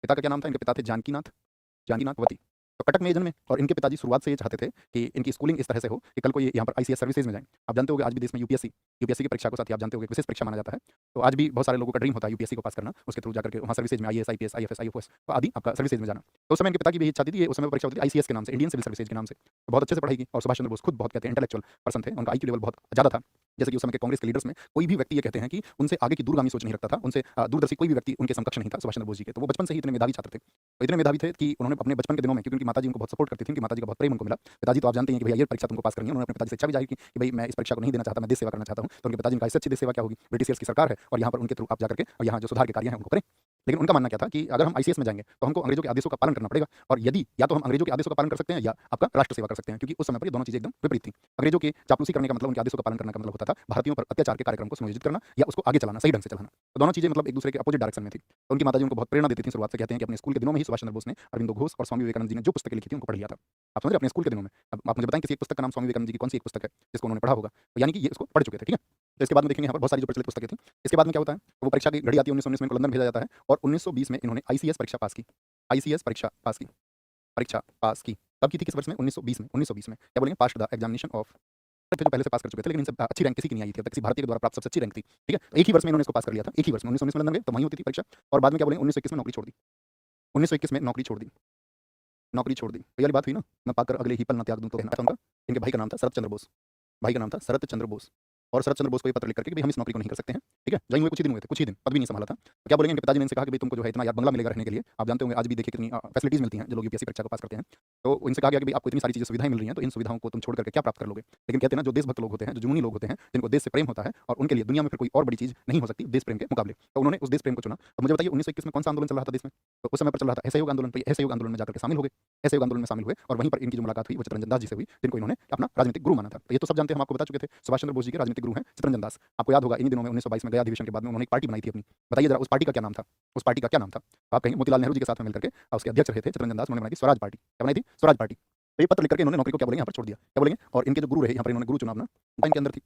पिता का क्या नाम था? इनके पिता थे जानकीनाथ वती। तो कटक में ये जन्मे और इनके पिताजी शुरुआत से ये चाहते थे कि इनकी स्कूलिंग इस तरह से हो कि कल को ये यहाँ पर आईसीएस सर्विसेज में जाएँ। आप जानते होंगे आज भी देश में यूपीएससी की परीक्षा को साथ ही आप जानते होंगे एक विशेष परीक्षा माना जाता है। तो आज भी बहुत सारे लोगों का ड्रीम होता है यूपीएससी को पास करना, उसके थ्रू जाकर के वहाँ सर्विसेज में आईएएस, आईपीएस, आईएफएस, आईओएस आदि आपका सर्विसेज में जाना। तो उस समय इनके पिता की भी इच्छा थी, ये उस समय परीक्षा होती थी आईसीएस के नाम से, इंडियन सिविल सर्विसेज के नाम से। तो बहुत अच्छे से पढ़ाई की और सुभाष चंद्र बोस खुद बहुत कहते हैं इंटेलेक्चुअल पर्सन थे, उनका आईक्यू लेवल बहुत ज़्यादा था। जैसे कि उस समय के कांग्रेस के लीडर्स में कोई भी व्यक्ति ये कहते हैं कि उनसे आगे की दूरगामी सोच नहीं रखता था, उनसे दूरदर्शी कोई भी व्यक्ति उनके समकक्ष नहीं था सुभाष चंद्र बोस जी के। तो वो बचपन से ही इतने मेधावी छात्र थे। तो इतने मेधावी थे कि उन्होंने अपने बचपन के दिनों में, क्योंकि उनकी माताजी उनको बहुत सपोर्ट करती थी, उनकी माताजी का बहुत प्रेम उनको मिला। पिताजी तो आप जानते हैं कि भैया ये परीक्षा तुमको पास करनी है। उन्होंने अपने पिताजी से इच्छा भी जाहिर की कि भाई मैं इस परीक्षा को नहीं देना चाहता, मैं देश सेवा करना चाहता हूँ। तो उनके पिताजी ने कहा इससे अच्छी देश सेवा क्या होगी, ब्रिटिशियर्स की सरकार है और यहाँ पर उनके थ्रू आप जाकर के और यहाँ जो सुधार के कार्य हैं उनको करें। लेकिन उनका मानना क्या था कि अगर हम आईसीएस में जाएंगे तो हमको अंग्रेजों के आदेशों का पालन करना पड़ेगा, और यदि या तो हम अंग्रेजों के आदेशों का पालन कर सकते हैं या आपका राष्ट्र सेवा कर सकते हैं, क्योंकि उस समय पर ये दोनों चीजें एकदम विपरीत थी। अंग्रेजों के चापलूसी करने का मतलब, उनके आदेशों का पालन करने का मतलब होता था भारतीयों पर अत्याचार के कार्यक्रम को सुनियोजित करना या उसको आगे चलाना, सही ढंग से चलाना। तो दोनों चीजें मतलब एक दूसरे के अपोजिट डायरेक्शन में थी। तो उनकी माताजी उनको बहुत प्रेरणा देती थी, शुरुआत से कहते हैं कि अपने स्कूल के दिनों में ही सुभाष चंद्र बोस ने अरविंदो घोष और स्वामी विवेकानंद जी ने जो पुस्तकें लिखी थी उनको पढ़ लिया था। आप समझ रहे हैं, अपने स्कूल के दिनों में। अब आप मुझे बताएं किसी एक पुस्तक का नाम, स्वामी विवेकानंद जी की कौन सी एक पुस्तक है जिसको उन्होंने पढ़ा होगा? तो यानी कि ये इसको पढ़ चुके थे, ठीक है। तो इसके बाद में देखेंगे यहाँ पर बहुत सारी जो प्रचलित पुस्तकें थी। इसके बाद में क्या होता है, वो परीक्षा की घड़ी आती है, 1919 में इनको लंदन भेजा जाता है और 1920 में इन्होंने आईसीएस परीक्षा पास की। आईसीएस परीक्षा पास की। कब की थी, किस वर्ष में? 1920 में। 1920 में क्या बोलेंगे, पास्ड द एग्जामिनेशन ऑफ, थे जो पहले से पास कर चुके थे, लेकिन इनसे अच्छी रैंक किसी की नहीं आई थी, अब तक किसी भारतीय के द्वारा प्राप्त सबसे अच्छी रैंक थी, ठीक है। तो एक ही वर्ष में इन्होंने इसको पास कर लिया था, एक ही वर्ष में 1919 में लंदन गए तो वहीं होती थी परीक्षा, और बाद में क्या बोलेंगे 1921 में नौकरी छोड़ दी। 1921 में नौकरी छोड़ दी। तो ये वाली बात हुई ना, मैं पाकर अगले ही पल न त्याग दूं तो कहना था उनका। इनके भाई का नाम था शरत चंद्र बोस। भाई का नाम था शरत चंद्र बोस। और शरत चंद्र बोस को ये पत्र लिख करके कि भाई हम इस नौकरी को नहीं कर सकते हैं, ठीक है। ज्वाइन हुए कुछ ही दिन हुए थे, कुछ ही दिन, पद भी नहीं संभाला था। तो क्या बोलेंगे, इनके पिताजी ने इनसे कहा कि भाई तुमको जो है इतना यार बंगला मिलेगा रहने के लिए। आप जानते होंगे आज भी देखिए कितनी फैसिलिटीज मिलती हैं जो लोग यूपीएससी परीक्षा को पास करते हैं। तो इनसे कहा गया कि भाई आपको इतनी सारी चीजें सुविधाएं मिल रही हैं, तो इन सुविधाओं को तुम छोड़ करके क्या प्राप्त कर लोगे? लेकिन कहते हैं ना, जो देशभक्त लोग होते हैं, जो जुनूनी लोग होते हैं, जिनको देश से प्रेम होता है और उनके लिए दुनिया में फिर कोई और बड़ी चीज नहीं हो सकती देश प्रेम के मुकाबले, तो उन्होंने उस देश प्रेम को चुना। अब मुझे बताइए 1921 में कौन सा आंदोलन चल रहा था देश में? तो उस समय पर चल रहा था असहयोग आंदोलन। तो ये असहयोग आंदोलन में जाकर के शामिल हो गए, असहयोग आंदोलन में शामिल हुए और वहीं पर इनकी जो मुलाकात हुई वो चित्तरंजन दास जी से हुई, जिनको इन्होंने अपना राजनीतिक गुरु माना था। तो ये तो सब जानते हैं, हम आपको बता चुके थे, सुभाष चंद्र बोस जी के राजनीतिक गुरु हैं चित्तरंजन दास। आपको याद होगा इन्हीं दिनों में 1922 में गया अधिवेशन के बाद में उन्होंने एक पार्टी बनाई थी अपनी। बताइए जरा उस पार्टी का क्या नाम था? उस पार्टी का क्या नाम था? आप कहेंगे मोतीलाल नेहरू जी के साथ में मिलकर के उसके अध्यक्ष रहे थे चित्तरंजन दास, उन्होंने बनाई थी स्वराज पार्टी। क्या बनाई थी? स्वराज पार्टी। तो ये पत्र लिख करके इन्होंने नौकरी को क्या बोलेंगे यहाँ पर छोड़ दिया, क्या बोलेंगे। और इनके जो गुरु रहे यहाँ पर, इन्होंने गुरु चुना अपना, इनके अंदर थी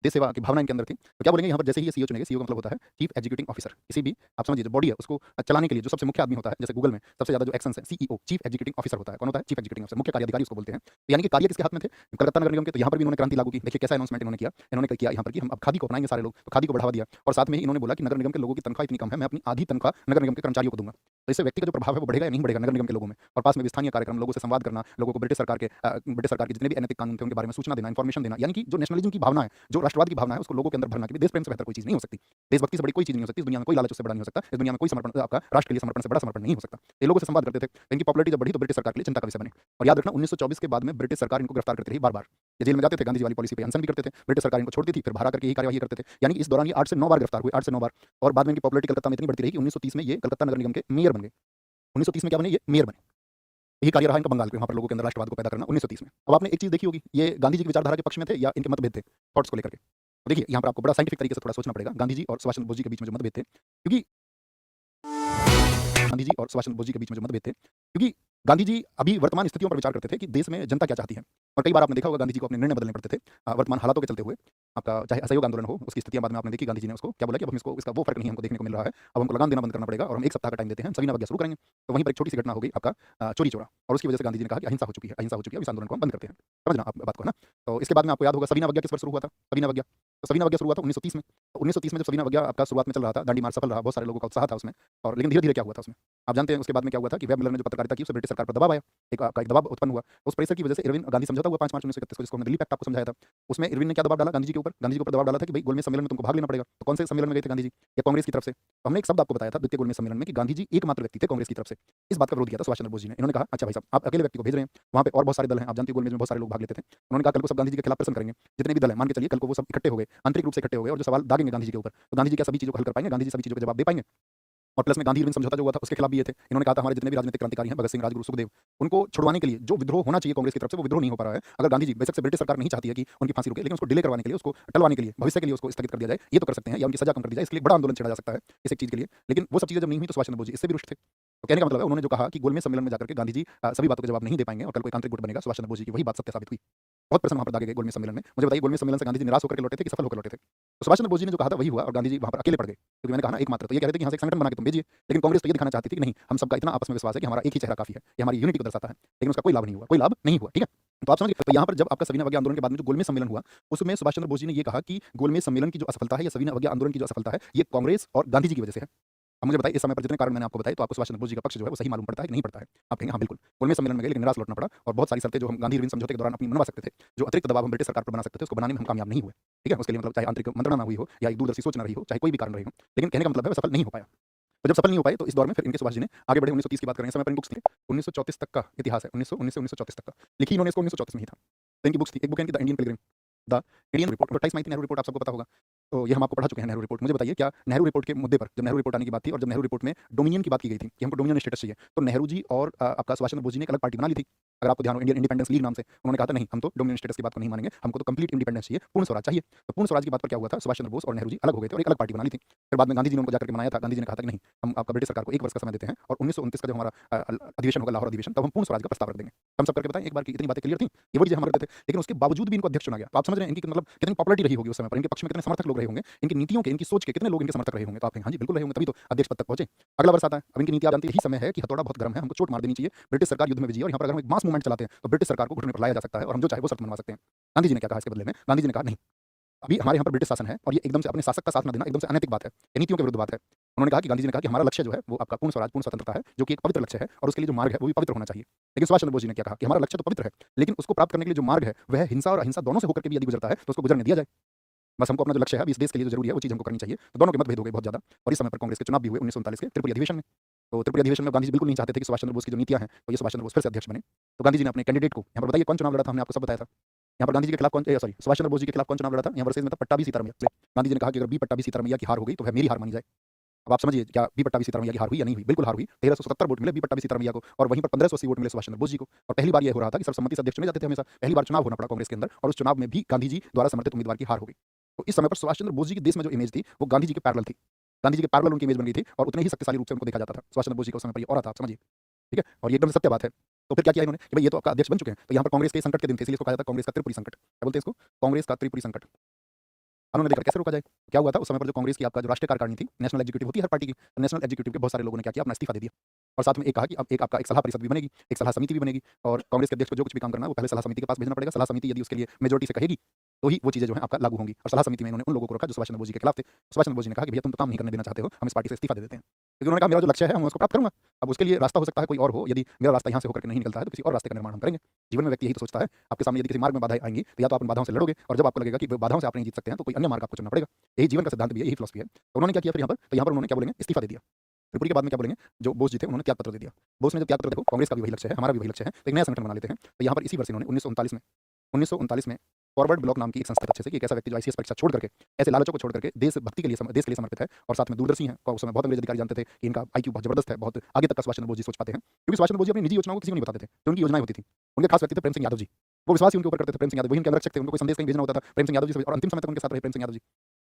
देश सेवा की भावना, इनके अंदर थी। तो क्या बोलेंगे यहाँ पर, जैसे ही ये सीईओ चुनेंगे, सीईओ का मतलब होता है चीफ एग्जीक्यूटिंग ऑफिसर। किसी भी आप समझिए जो बॉडी है उसको चलाने के लिए जो सबसे मुख्य आदमी होता है, जैसे गूगल में सबसे ज्यादा जो एक्शंस है, सीईओ चीफ एग्जीक्यूटिंग ऑफिसर होता है। कौन होता है? चीफ एग्जीक्यूटिंग ऑफिसर, मुख्य कार्यधिकारी उसको बोलते हैं। तो यानी कि कार्य किसके हाथ में थे? कलकत्ता नगर निगम के। तो यहाँ पर भी इन्होंने क्रांति लागू की। देखिए कैसा अनाउंसमेंट इन्होंने किया। इन्होंने किया यहाँ पर कि हम अब खादी को अपनाएंगे सारे लोग, तो खादी को बढ़ावा दिया और साथ में ही इन्होंने बोला कि नगर निगम के लोगों की तनख्वाह इतनी कम है, मैं अपनी आधी तनख्वाह नगर निगम के कर्मचारियों को दूंगा। तो इससे व्यक्ति का जो प्रभाव है वो बढ़ेगा या नहीं बढ़ेगा नगर निगम के लोगों में, और पास में भी स्थानीय कार्यक्रम, लोगों से संवाद करना, लोगों को ब्रिटिश सरकार के जितने भी अनैतिक कानून थे उनके बारे में सूचना देना, इंफॉर्मेशन देना। यानी कि जो नेशनलिज्म की भावना है, जो राष्ट्रवाद की भावना है, उसको लोगों के अंदर भरना कि देश प्रेम से बेहतर कोई चीज नहीं हो सकती, देशभक्ति से बड़ी कोई चीज नहीं हो सकती, इस दुनिया में कोई लालच उससे बड़ा नहीं हो सकता, इस दुनिया में कोई समर्पण आपका राष्ट्र के लिए समर्पण से बड़ा समर्पण नहीं हो सकता। ये लोगों से संवाद करते थे। इनकी पॉपुलरिटी जब बढ़ी तो ब्रिटिश सरकार के लिए चिंता का विषय बने। और याद रखना 1924 के बाद में ब्रिटिश सरकार इनको गिरफ्तार करती रही बार बार। ये जेल में जाते थे, गांधी जी वाली पॉलिसी पे अनशन भी करते थे, ब्रिटिश सरकार इनको छोड़ती थी, फिर बाहर आकर के यही कार्यवाही करते थे। यानी कि इस दौरान ये 8 से 9 बार गिरफ्तार हुए, 8 से 9 बार। और बाद में इनकी पॉपुलरिटी कलकत्ता में इतनी बढ़ती रही कि 1930 में ये कलकत्ता नगर निगम के मेयर बन गए। 1930 में क्या बने? ये मेयर बने। यही कार्य रहा इनका बंगाल के, वहाँ पर लोगों के अंदर राष्ट्रवाद को पैदा करना 1930 में। अब आपने एक चीज देखी होगी, ये गांधी जी की विचारधारा के पक्ष में थे या इनके मतभेद थे थॉट्स को लेकर के? तो देखिए यहाँ पर आपको बड़ा साइंटिफिक तरीके से थोड़ा सोचना पड़ेगा। गांधी जी और सुभाष चंद्र बोस जी के बीच में जो मतभेद थे, क्योंकि गांधी जी और सुभाष चंद्र बोस जी के बीच में जो मतभेद थे, क्योंकि गांधी जी अभी वर्तमान स्थितियों पर विचार करते थे कि देश में जनता क्या चाहती है। और कई बार आपने देखा होगा गांधी जी को अपने निर्णय बदलने पड़ते थे वर्तमान हालातों के चलते हुए। आपका चाहे असहयोग आंदोलन हो, उसकी स्थितियां बाद में आपने देखी, गांधी जी ने उसको क्या बोला कि अब हम इसको, इसका वो फर्क नहीं हमको देखने को मिल रहा है, अब हमको लगान देना बंद करना पड़ेगा और हम एक सप्ताह का टाइम देते हैं, सविनय अवज्ञा शुरू करेंगे। तो वहीं पर एक छोटी सी घटना हो गई आपका चोरी चोरा, और उसकी वजह से गांधी जी ने कहा कि अहिंसा हो चुकी है, अहिंसा हो चुकी है, इस आंदोलन को हम बंद करते हैं। समझना आप बात को, है ना। तो इसके बाद में आपको याद होगा सविनय अवज्ञा किस वर्ष शुरू हुआ था? सविनय अवज्ञा, तो सविनय अवज्ञा शुरू हुआ था 1930 में। तो 1930 में जब सविनय अवज्ञा आपका शुरुआत में चल रहा था, दांडी मार्च सफल रहा, बहुत सारे लोगों का उत्साह था उसमें। और लेकिन धीरे धीरे क्या हुआ था उसमें, आप जानते हैं उसके बाद में क्या हुआ था कि वेब मिलर ने जो पत्रकारिता की उससे ब्रिटिश सरकार पर दबाव आया, एक दबाव उत्पन्न हुआ। उस परिसर की वजह से इरविन गांधी समझौता हुआ 5 मार्च 1931 को, जिसको हमने दिल्ली पैक्ट आपको समझाया था। उसमें इरविन ने क्या दबाव डाला गांधी जी के ऊपर? गांधी जी के ऊपर दबाव डाला था कि भाई गोलमेज सम्मेलन में तुमको भाग लेना पड़ेगा। तो कौन से सम्मेलन में गए थे गांधी जी? या कांग्रेस की तरफ से? तो हमने एक शब्द आपको बताया था द्वितीय गोलमेज सम्मेलन में कि गांधी जी एकमात्र व्यक्ति थे कांग्रेस की तरफ से। इस बात का विरोध किया था सुभाष चंद्र बोस जी ने। इन्होंने कहा अच्छा भाई साहब आप अकेले व्यक्ति को भेज रहे हैं, वहाँ पे और बहुत सारे दल हैं, आप जानते हैं गोलमेज में बहुत सारे लोग भाग लेते थे। उन्होंने कहा कल को सब गांधी जी के खिलाफ प्रश्न करेंगे, जितने भी दल हैं, मान के चलिए कल को वो सब इकट्ठे हो गए, आंतरिक रूप से इकट्ठे हो गए और जो सवाल दागेंगे गांधी जी के ऊपर, तो गांधी जी क्या सभी चीजों को हल कर पाएंगे? गांधी जी सभी चीजों के जवाब दे पाएंगे? और प्लस में गांधी इरविन समझौता जो हुआ था उसके खिलाफ भी ये थे। इन्होंने कहा था हमारे जितने भी राजनीतिक क्रांतिकारी हैं, भगत सिंह, राजगुरु, सुखदेव, उनको छुड़वाने के लिए जो विद्रोह होना चाहिए कांग्रेस की तरफ से वो विद्रोह नहीं हो पा रहा है। अगर गांधी जी, बेशक से ब्रिटिश सरकार नहीं चाहती है कि उनकी फांसी रुके, लेकिन उसको डिले करवाने के लिए, उसको टलवाने के लिए, भविष्य के लिए उसको स्थगित कर दिया जाए, ये तो कर सकते हैं, या उनकी सजा कम कर दी जाए, इसके लिए बड़ा आंदोलन छेड़ा जा सकता है इस एक चीज के लिए। लेकिन वो सब चीजें जब नहीं हुई तो सुभाष चंद्र बोस जी इससे भी रुष्ट थे। तो कहने का मतलब है उन्होंने जो कहा कि गोलमेज सम्मेलन में जाकर के गांधी जी सभी बातों के जवाब नहीं दे पाएंगे और कल कोई आंतरिक गुट बनेगा, सुभाष चंद्र बोस जी की वही बात सत्य साबित हुई। बहुत प्रश्न वहाँ पर दागे गए गोलमेज सम्मेलन में। मुझे बताइए गोलमेज सम्मेलन से गांधी जी निराश होकर के लौटे थे कि सफल होकर लौटे थे? तो सुभाष चंद्र बोस जी ने जो कहा था वही हुआ और गांधी जी वहाँ पर अकेले पड़ गए। क्योंकि मैंने कहा ना एकमात्र, तो ये कह रहे थे कि यहाँ से एक संगठन बना के तुम भेजिए। लेकिन कांग्रेस तो ये दिखाना चाहती थी कि नहीं, हम सबका इतना आपस में विश्वास है कि हमारा एक ही चेहरा काफ़ी है, ये हमारी यूनिटी को दर्शाता है। लेकिन उसका कोई लाभ नहीं हुआ, कोई लाभ नहीं हुआ, ठीक है? तो आप समझिए, तो यहाँ पर जब आपका सविनय अवज्ञा आंदोलन के बाद में जो गोलमेज सम्मेलन हुआ, उसमें सुभाष चंद्र बोस जी ने ये कहा कि गोलमेज सम्मेलन की जो असफलता है या सविनय अवज्ञा आंदोलन की जो असफलता है, ये कांग्रेस और गांधी जी की वजह से है। अब मुझे बताइए इस समय पर जितने कारण मैंने आपको बताए, तो आपको सुभाष चंद्र बोस जी का पक्ष जो है वो सही मालूम पड़ता है कि नहीं पड़ता है? आप कहेंगे हाँ बिल्कुल, गोलमेज सम्मेलन में गए लेकिन निराश लौटना पड़ा और बहुत सारी शर्तें जो हम गांधी अरविंद समझौते के दौरान अपनी मनवा सकते थे, जो अतिरिक्त दबाव हम ब्रिटिश सरकार पर बना सकते थे, उसको बनाने में हम कामयाब नहीं हुए। ठीक है? उसके लिए मतलब चाहे आंतरिक मंत्रणा ना हुई हो या एक दूरदर्शी सोच ना रही हो, चाहे कोई भी कारण रही हो, लेकिन कहने का मतलब है वो सफल नहीं हो पाया। तो जब सफल नहीं हो पाए तो इस दौर में फिर इनके सुभाष जी ने आगे बढ़े 1930 की बात करें, इस समय पर इन बुक्स थी 1934 तक का इतिहास है, 1919 से 1934 तक का। लिखी इन्होंने इसको 1934 में ही था। तो इनकी बुक्स थी, एक बुक है इनकी the Indian Pilgrim, the Indian report, 28 मई की नेहरू रिपोर्ट आप सबको पता होगा। तो ये हम आपको पढ़ा चुके हैं नेहरू रिपोर्ट। मुझे बताइए क्या नेहरू रिपोर्ट के मुद्दे पर, जब नेहरू रिपोर्ट आने की बात थी और जब नेहरू रिपोर्ट में डोमिनियन की बात की गई थी कि हमको डोमिनियन स्टेटस चाहिए, तो नेहरू जी और आपका सुभाष चंद्र बोस जी ने एक अलग पार्टी बना ली थी। अगर आपको ध्यान हो, इंडियन इंडिपेंडेंस लीग नाम से, उन्होंने कहा था नहीं हम तो डोमिनियन स्टेटस की बात को नहीं मानेंगे, हमको तो कंप्लीट इंडिपेंडेंस चाहिए, पूर्ण स्वराज चाहिए। तो पूर्ण स्वराज की बात पर क्या हुआ था, सुभाष चंद्र बोस और नेहरू जी अलग हो गए थे और एक अलग पार्टी बना ली थी। फिर बाद में गांधी जी ने उनको जाकर के मनाया था, गांधी जी ने कहा था कि नहीं, हम आपका ब्रिटिश सरकार को 1 वर्ष का समय देते हैं और 1929 का जब हमारा अधिवेशन होगा, लाहौर अधिवेशन, तब हम पूर्ण स्वराज का प्रस्ताव रख देंगे। हम सब करके बताएं एक बार की इतनी बातें क्लियर थी, ये वही चीज़ हम करते थे। लेकिन उसके बावजूद भी इनको अध्यक्ष चुना गया। तो आप समझ रहे हैं इनकी मतलब कितनी पॉपुलरिटी रही होगी उस समय पर, इनके पक्ष में कितने समर्थक लोग रहे होंगे, इनकी नीतियों के, इनकी सोच के कितने लोग इनके समर्थक रहे होंगे। तो आप कहें हाँ जी बिल्कुल रहे होंगे, तभी तो अध्यक्ष पद तक पहुंचे। अगला वर्ष आता है, अब इनकी नीति आप जानते हैं, यही समय है कि हथौड़ा बहुत गर्म है, हमको चोट मार देनी चाहिए, ब्रिटिश सरकार युद्ध में विजयी, और यहाँ पर अगर हम एक मास मूवमेंट चलाते हैं तो ब्रिटिश सरकार को घुटने पर लाया जा सकता है और हम जो चाहे वो शर्त मनवा सकते हैं। गांधी जी ने क्या कहा इसके बदले में? गांधी जी ने कहा नहीं, अभी हमारे यहाँ पर ब्रिटिश शासन है और ये एकदम से अपने शासक का साथ न देना एकदम से अनैतिक बात है, ये नीतियों के विरुद्ध बात है। उन्होंने कहा कि गांधी जी ने कहा कि हमारा लक्ष्य जो है वो आपका पूर्ण स्वराज, पूर्ण स्वतंत्रता है, जो कि एक पवित्र लक्ष्य है और उसके लिए जो मार्ग है वो भी पवित्र होना चाहिए। लेकिन सुभाष चंद्र बोस जी ने क्या कहा कि हमारा लक्ष्य तो पवित्र है, लेकिन उसको प्राप्त करने के लिए जो मार्ग है वह हिंसा और अहिंसा दोनों से होकर के भी यदि गुजरता है तो उसको गुजरने दिया जाए। बस हमको अपना जो लक्ष्य है अभी इस देश के लिए जो जरूरी है वो चीज़ हमको करनी चाहिए। तो दोनों के मतभेद हो गए बहुत ज़्यादा और इस समय पर कांग्रेस के चुनाव भी हुए 1939 के त्रिपुरी अधिवेशन में। तो त्रिपुरी अधिवेशन में गांधी जी बिल्कुल नहीं चाहते थे कि सुभाष चंद्र बोस की जो नीतियां हैं तो ये सुभाष चंद्र बोस फिर से अध्यक्ष बने। तो गांधी जी ने अपने कैंडिडेट को, यहाँ पर बताइए कौन चुनाव लड़ा था, हमने आपको सब बताया था। यहाँ पर गांधी जी के खिलाफ कौन, सॉरी, सुभाष चंद्र बोस जी के खिलाफ कौन चुनाव लड़ा था, यहाँ वर्सेज में था पट्टाभी सीतारामैया। गांधी जी ने कहा कि अगर बी पट्टाभी सीतारामैया की हार हो गई तो वह मेरी हार मानी जाए। अब आप समझिए क्या बी पट्टाभी सीतारामैया की हार हुई या नहीं हुई? बिल्कुल हार हुई। 1377 वोट मिले बी पट्टाभी सीतारामैया को और वहीं पर 1580 वोट मिले सुभाष चंद्र बोस जी को। और पहली बार यह हो रहा था कि सर्वसम्मति से अध्यक्ष चुने जाते थे हमेशा। पहली बार चुनाव होना पड़ा कांग्रेस के अंदर और उस चुनाव में भी गांधी जी द्वारा समर्थित उम्मीदवार की हार हो गई। तो इस समय पर सुभाष चंद्र बोस जी की देश में जो इमेज थी वो गांधी जी के पैरेलल थी। गांधी जी के पैरेलल उनकी इमेज बन गई थी और उतने ही शक्तिशाली रूप से उनको देखा जाता था। सुभाष चंद्र बोस जी को उस समय पर ये और था, आप समझिए। ठीक है? और ये एकदम सत्य बात है। तो फिर क्या किया इन्होंने कि भाई ये तो आपका अध्यक्ष बन चुके हैं, तो यहाँ पर कांग्रेस के संकट के दिन थे, इसलिए इसको कहा जाता है कांग्रेस का त्रिपुरी संकट। क्या बोलते हैं इसको? कांग्रेस का त्रिपुरी संकट। उन्होंने देखा कैसे रोका जाए। क्या हुआ था उस समय पर जो कांग्रेस की आपका जो राष्ट्रीय कार्यकारिणी थी, नेशनल एग्जीक्यूटिव होती है हर पार्टी की, तो नेशनल एग्जीक्यूटिव के बहुत सारे लोगों ने क्या किया, अपना इस्तीफा दे दिया और साथ में एक कहा कि अब एक आपका एक सलाह परिषद भी बनेगी, एक सलाह समिति भी बनेगी और कांग्रेस के अध्यक्ष को जो कुछ भी काम करना है वो पहले सलाह समिति के पास भेजना पड़ेगा। सलाह समिति यदि उसके लिए मेजोरिटी से कहेगी तो ही वो चीज़ें जो है आपका लागू होंगी। और सलाह समिति में इन्होंने उन लोगों को रखा जो सुभाष चंद्र बोस जी के खिलाफ थे। सुभाष चंद्र बोस जी ने कहा कि भैया तुम तो काम नहीं करने देना चाहते हो, हम इस पार्टी से इस्तीफा दे देते हैं। क्योंकि उन्होंने कहा मेरा जो लक्ष्य है मैं उसको प्राप्त करूंगा। अब उसके लिए रास्ता हो सकता है कोई और हो, यदि मेरा रास्ता यहाँ से होकर के नहीं निकलता है तो किसी और रास्ते का निर्माण हम करेंगे। जीवन में व्यक्ति यही तो सोचता है। आपके सामने यदि किसी मार्ग में बाधाएं आएंगी तो या तो आप उन बाधाओं से लड़ोगे और जब आपको लगेगा कि बाधाओं से आप नहीं जीत सकते हैं तो कोई अन्य मार्ग आपको चुनना पड़ेगा। यही जीवन का सिद्धांत भी है, यही फिलॉसफी है। तो उन्होंने क्या किया फिर यहाँ पर, तो यहाँ पर उन्होंने क्या बोलेंगे, इस्तीफा दे दिया। त्रिपुरी के बाद में क्या बोलेंगे, जो बोस जी थे उन्होंने त्याग पत्र दे दिया। बोस ने जो त्याग पत्र, देखो कांग्रेस का भी वही लक्ष्य है, हमारा भी वही लक्ष्य है, तो एक नया संगठन बना लेते हैं। तो यहाँ पर इसी वर्ष इन्होंने 1939 में फॉरवर्ड ब्लॉक नाम की एक संस्था अच्छे से कि एक ऐसा व्यक्ति जो आईसीएस परीक्षा छोड़ करके, ऐसे लालचों को छोड़ करके देश भक्ति के लिए देश के लिए समर्पित है और साथ में दूरदर्शी है। उस समय बहुत अंग्रेज अधिकारी जानते थे कि इनका आईक्यू बहुत जबरदस्त है, बहुत आगे तक का सुभाष चंद्र बोस जी सोच पाते हैं। क्योंकि सुभाष चंद्र बोस जी अपनी निजी योजनाओं को किसी को नहीं बताते थे, जो उनकी योजनाएं होती थी। उनके खास व्यक्ति थे प्रेम सिंह यादव जी, वो विश्वास ही उनके ऊपर करते थे। प्रेम सिंह यादव वही उनके अंदर रक्षक थे, उनको कोई संदेश कहीं भेजना होता था प्रेम सिंह यादव जी से, और अंतिम समय तक उनके साथ रहे प्रेम सिंह यादव जी।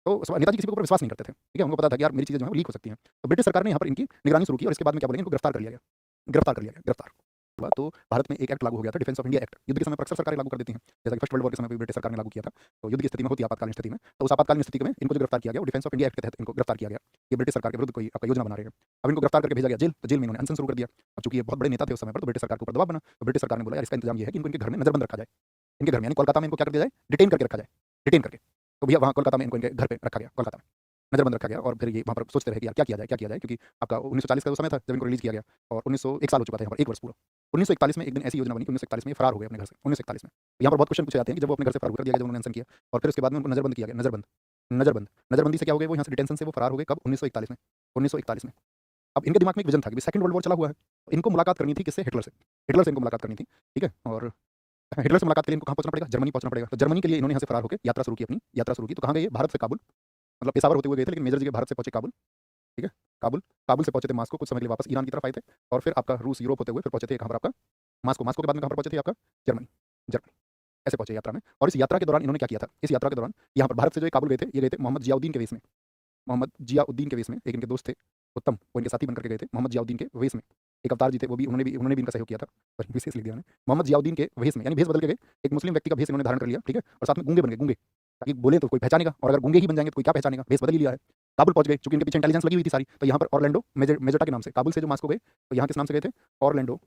तो नेताजी किसी के ऊपर विश्वास नहीं करते थे, ठीक है? उनको पता था कि यार मेरी चीजें जो है लीक हो सकती हैं। तो ब्रिटिश सरकार ने यहाँ पर इनकी निगरानी शुरू की और इसके बाद में क्या बोलेंगे, इनको गिरफ्तार कर लिया गया। गिरफ्तार हुआ तो भारत में एक एक्ट लागू हो गया था, डिफेंस ऑफ इंडिया एक्ट। युद्ध के समय पर अक्सर सरकारें लागू कर देती हैं, जैसा कि फर्स्ट वर्ल्ड वॉर के समय भी ब्रिटिश सरकार ने लागू किया था। तो युद्ध की स्थिति में होती है आपातकालीन स्थिति में, तो उस आपातकालीन स्थिति में इनको जो गिरफ्तार किया गया वो डिफेंस ऑफ इंडिया एक्ट के तहत इनको गिरफ्तार किया गया। ये ब्रिटिश सरकार के विरुद्ध कोई आपका योजना बना रहे हैं। अब इनको गिरफ्तार करके भेजा गया जेल, तो जेल में इन्होंने अनशन शुरू कर दिया। अब चूंकि ये बहुत बड़े नेता थे उस समय पर, तो ब्रिटिश सरकार के ऊपर दबाव बना, तो ब्रिटिश सरकार ने बोला यार इसका इंतजाम ये है कि इनको इनके घर में नजरबंद रखा जाए। इनके घर में यानी कोलकाता में इनको क्या कर दिया जाए, डिटेन करके रखा जाए, डिटेन करके। तो भैया वहाँ कोलकाता में इनको इनके घर पे रखा गया, कोलकाता में नजरबंद रखा गया और फिर ये वहाँ पर सोचते रहे कि यार क्या किया जाए, क्योंकि आपका 1940 का वो समय था जब इनको रिलीज किया गया और 1901 साल हो चुका था यहाँ पर, 1 वर्ष पूरा। 1941 में एक दिन ऐसी योजना बनी कि 1941 में ये फरार हो गए अपने घर से। 1941 में यहाँ पर बहुत क्वेश्चन पूछे जाते हैं कि जब वो अपने घर से फरार कर दिया गया, जब उन्होंने अनशन किया और फिर उसके बाद में उनको नजरबंद किया गया, नजरबंदी से क्या हो गए, वो यहाँ से डिटेंशन से वो फरार हो गए कब, 1941 में। अब इनके दिमाग में एक विजन था कि सेकंड वर्ल्ड वॉर चला हुआ है, तो इनको मुलाकात करनी थी किससे, हिटलर से इनको मुलाकात करनी थी, ठीक है? और हिटलर से मुलाकात के लिए इनको कहाँ पहुंचना पड़ेगा, जर्मनी पहुंचना पड़ेगा। तो जर्मनी के लिए इन्होंने यहाँ से फरार होकर यात्रा शुरू की, अपनी यात्रा शुरू की। तो कहाँ गए, भारत से काबुल, मतलब पेशावर होते हुए गए थे लेकिन मेजर जगह भारत से पहुंचे काबुल, ठीक है? काबुल से पहुंचे थे मास्को, कुछ समय के लिए वापस ईरान की तरफ आए थे और फिर आपका रूस यूरोप होते हुए फिर पहुंचे थे कहाँ पर, आपका मास्को के बाद में कहाँ पर पहुंचे थे, आपका जर्मनी ऐसे पहुंचे यात्रा में। और इस यात्रा के दौरान इन्होंने क्या किया था, इस यात्रा के दौरान यहाँ पर भारत से जो काबुल गए थे, ये गए थे मोहम्मद जियाउद्दीन के वेश में। एक इनके दोस्त थे उत्तम, वो इनके साथी बनकर के गए थे मोहम्मद जियाउद्दीन के वेश में। एक अवतार जी थे, वो भी उन्होंने भी इनका सहयोग किया था, सॉरी विशेष लिख दिया मैंने। मोहम्मद जियाउद्दीन के भेष में, यानी भेष बदल के गए, एक मुस्लिम व्यक्ति का भेष इन्होंने धारण कर लिया, ठीक है? और साथ में गूंगे बन गए, गूंगे, ताकि बोले तो कोई पहचानेगा, और अगर गूंगे ही बन जाएँगे तो कोई क्या पहचानेगा? भेष बदल ही लिया है। काबुल पहुँच गए, चूँकि इनके पीछे इंटेलिजेंस लगी हुई थी सारी, तो यहाँ पर ऑरलैंडो मेजेटा के नाम से, काबुल से जो मॉस्को गए, तो यहाँ किस नाम से गए थे? Orlando,